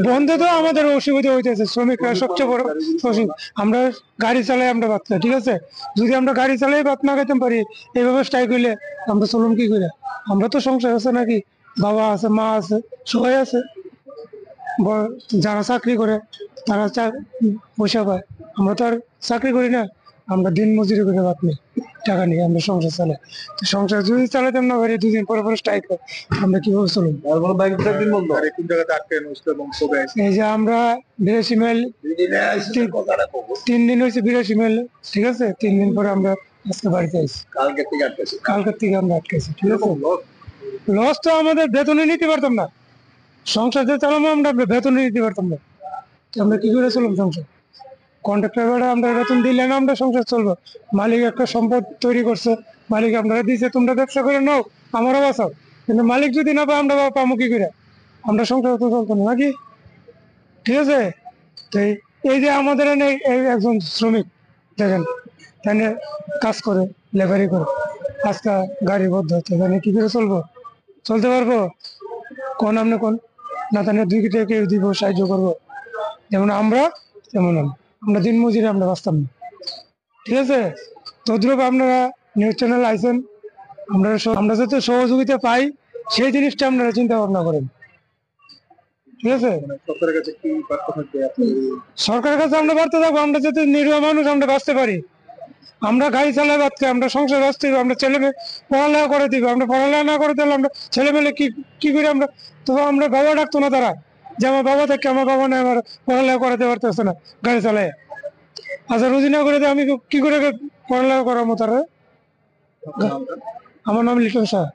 বন্ধে তো আমাদের অসুবিধা হইতেছে, শ্রমিকরা সবচেয়ে বড় অসুবিধা। আমরা গাড়ি চালাই, আমরা বাদ খাই, ঠিক আছে? যদি আমরা গাড়ি চালাই বাদ না খাইতে পারি, এইভাবে স্ট্রাইক হইলে আমরা চলুন কি করে? আমরা তো সংসার আছে নাকি, বাবা আছে, মা আছে, সবাই আছে। যারা চাকরি করে তারা পয়সা পায়, আমরা তো আর চাকরি করি না, আমরা দিন মজুরি করে ভাত নিই, টাকা নিয়ে আমরা সংসার চালাই। তো সংসার যদি চালাতাম না পারি, দুদিন পরে পরে স্ট্রাইক হয়, আমরা কিভাবে চলুন? এই যে আমরা 82 মাইল 3 দিন হয়েছে, 82 মাইল, ঠিক আছে? 3 দিন পরে আমরা আজকে বাড়িতে আইছি। কালকের থেকে আমরা আটকেছি, ঠিক আছে? লস তো আমাদের বেতনে নিতে পারতাম না, সংসার যে চালাবো আমরা বেতনে নিতে পারতাম না, আমরা কি করে চলুন সংসার? কন্ট্রাক্টর আমরা বেতন দিলে না আমরা সংসার চলবো? মালিক একটা সম্পদ তৈরি করছে, মালিক আমরা দিয়েছে, তোমরা ব্যবসা করে নাও, আমারও বাঁচাও। কিন্তু মালিক যদি না পায়, আমরা পাবো কি করে? আমরা সংসার তো চলতো না নাকি, ঠিক আছে? তো এই যে আমাদের একজন শ্রমিক দেখেন, এখানে কাজ করে, লেবারি করে, আজকে গাড়ি বদ্ধ হচ্ছে, এখানে কি করে চলবো? চলতে পারবো? কোন আপনি কোন না, তাহলে 2 কেউ দিব, সাহায্য করবো, যেমন আমরা তেমন আমরা দিন মজুরি আমরা বাঁচতাম না, ঠিক আছে? তদ্রুপ আপনারা নিউজ চ্যানেল আইছেন, আমরা যাতে সহযোগিতা পাই সেই জিনিসটা আপনারা চিন্তা ভাবনা করেন, ঠিক আছে? সরকারের কাছে আমরা বাড়তে থাকবো, আমরা যাতে নিরীহ মানুষ আমরা বাঁচতে পারি। আমরা গাড়ি চালাই বাঁচতে, আমরা সংসার বাঁচতে, আমরা ছেলে মেয়ে পড়ালেখা করে দিব, আমরা পড়ালেখা না করে দিলে আমরা ছেলে মেয়ে কি করে আমরা? তো আমরা বাবা ডাকতো না তারা, যে আমার বাবা থেকে, আমার বাবা না আমার পড়ালেখা করাতে পারতেছে না গাড়ি চালায়। আচ্ছা, রুজি না করে আমি কি করে পড়ালেখা করাবো তারা? আমার নাম লিটন শাহ,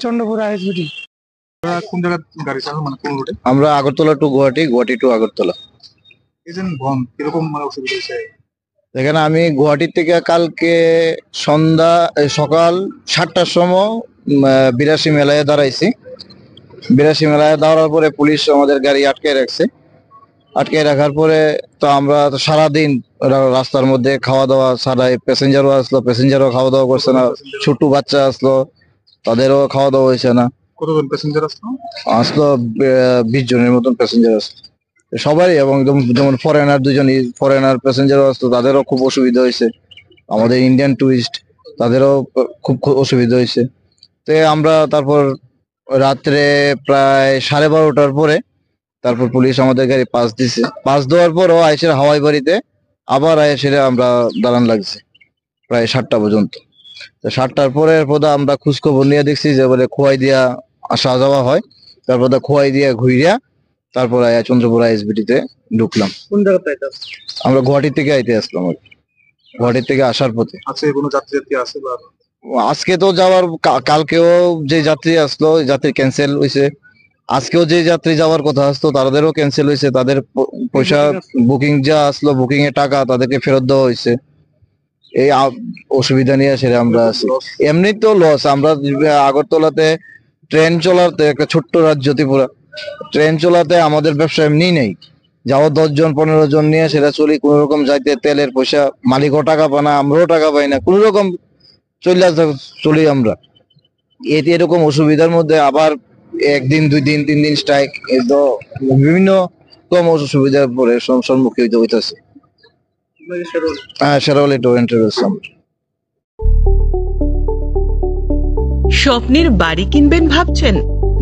চন্দ্রপুর ISBT। আমরা আগরতলা টু গুয়াহাটি, গুয়াহাটি টু আগরতলা। এখানে আমি গুয়াহাটি থেকে কালকে সকাল 7টার সময় 82 মেলায় দাঁড়াইছি। 82 মেলায় দাঁড়ার পরে পুলিশ আমাদের গাড়ি আটকে রাখছে। আটকে রাখার পরে তো আমরা সারাদিন রাস্তার মধ্যে খাওয়া দাওয়া ছাড়াই, প্যাসেঞ্জারও আসলো, প্যাসেঞ্জারও খাওয়া দাওয়া করছে না, ছোট বাচ্চা আসলো, তাদেরও খাওয়া দাওয়া হয়েছে না। কতজন প্যাসেঞ্জার আসলো 20 জনের মতন প্যাসেঞ্জার আসলো সবাই, এবং যেমন ফরেনার প্যাসেঞ্জারও আসলো, তাদেরও খুব অসুবিধা হয়েছে। আমাদের ইন্ডিয়ান টুরিস্ট, তাদেরও খুব অসুবিধা হয়েছে। তো আমরা তারপর রাত্রে প্রায় 12:30টার পরে তারপর পুলিশ আমাদের গাড়ি পাস দিছে। পাস দেওয়ার পরও আইসের হাওয়াই বাড়িতে আবার সেটা আমরা দাঁড়ান লাগছে প্রায় 7টা পর্যন্ত। তো 7টার পরে আমরা খোঁজখবর নিয়ে দেখছি যে বলে খোয়াই দিয়া আসা যাওয়া হয়। তারপর খোয়াই দিয়া ঘুরিয়া তারপর চন্দ্রপুর ISBT তে ঢুকলাম। কোন জায়গাতে? আমরা গুয়াহাটি থেকে আইতে আসলাম, গুয়াহাটি থেকে আসার পথে। কোনো যাত্রী আছে? আজকে তো যাওয়ার, কালকেও যে যাত্রী আসলো যাত্রী ক্যান্সেল হয়েছে, আজকেও যে যাত্রী যাওয়ার কথা আসতো তাদেরও ক্যান্সেল হয়েছে। তাদের পয়সা বুকিং যা আসলো, বুকিং এর টাকা তাদেরকে ফেরত দেওয়া হয়েছে। এই অসুবিধা নিয়ে সেটা আমরা আছি। এমনি তো লস। আমরা আগরতলাতে ট্রেন চলাতে, একটা ছোট্ট রাজ্য ত্রিপুরা, ট্রেন চলাতে আমাদের ব্যবসা এমনি নেই। যাও 10 জন 15 জন নিয়ে সেটা চলি, কোন রকম যাইতে তেলের পয়সা, মালিকও টাকা পায় না, আমরাও টাকা পাই না, কোন রকম চলি আমরা। এরকম অসুবিধার মধ্যে আবার 1 দিন 2 দিন 3 দিন স্ট্রাইক, বিভিন্ন কম অসুবিধার পরে সম্মুখীন হইতেছে। Sherawali tour and travels. স্বপ্নের বাড়ি কিনবেন ভাবছেন?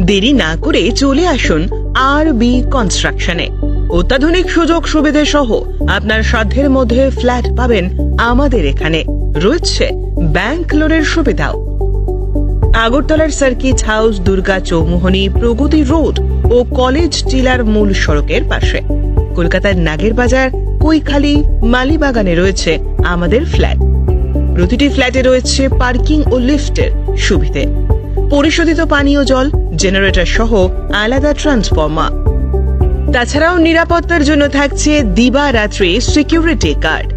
দেরি না করে চলে আসুন RB কনস্ট্রাকশনে। অত্যাধুনিক সুযোগ সুবিধা সহ আপনার সাধ্যের মধ্যে ফ্ল্যাট পাবেন আমাদের এখানে। রয়েছে ব্যাংক লোনের সুবিধাও। আগরতলার সার্কিট হাউস, দুর্গা চৌমুহনী, প্রগতি রোড ও কলেজ টিলার মূল সড়কের পাশে। কলকাতার নাগের বাজার, কৈখালি, মালিবাগানে রয়েছে আমাদের ফ্ল্যাট। প্রতিটি ফ্ল্যাটে রয়েছে পার্কিং ও লিফটের সুবিধে, পরিশোধিত পানীয় জল, জেনারেটর সহ আলাদা ট্রান্সফরমার। তাছাড়াও নিরাপত্তার জন্য থাকছে দিবারাত্রি সিকিউরিটি গার্ড,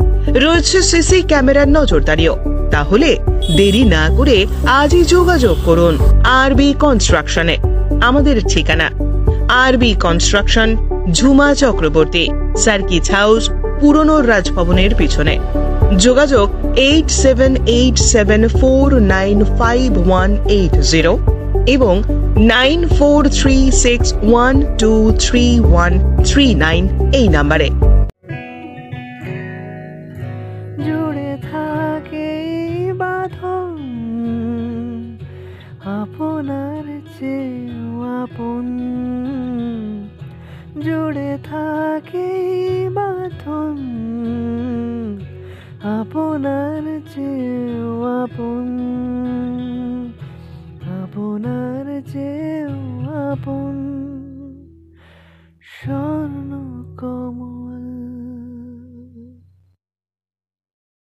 রয়েছে সিসি ক্যামেরার নজরদারিও। তাহলে দেরি না করে আজই যোগাযোগ করুন RB কনস্ট্রাকশনে। আমাদের ঠিকানা RB construction, Jhuma Chakraborty, circuit house, পুরনো রাজভবনের পিছনে। যোগাযোগ 8787495180 এবং 9436123139 এই নাম্বারে। জুড়ে থাকে বাঁধন আপনার চেয়েও আপন, জুড়ে থাকে বাঁধন আপনার চেয়েও আপন, আপনার চেয়েও আপন।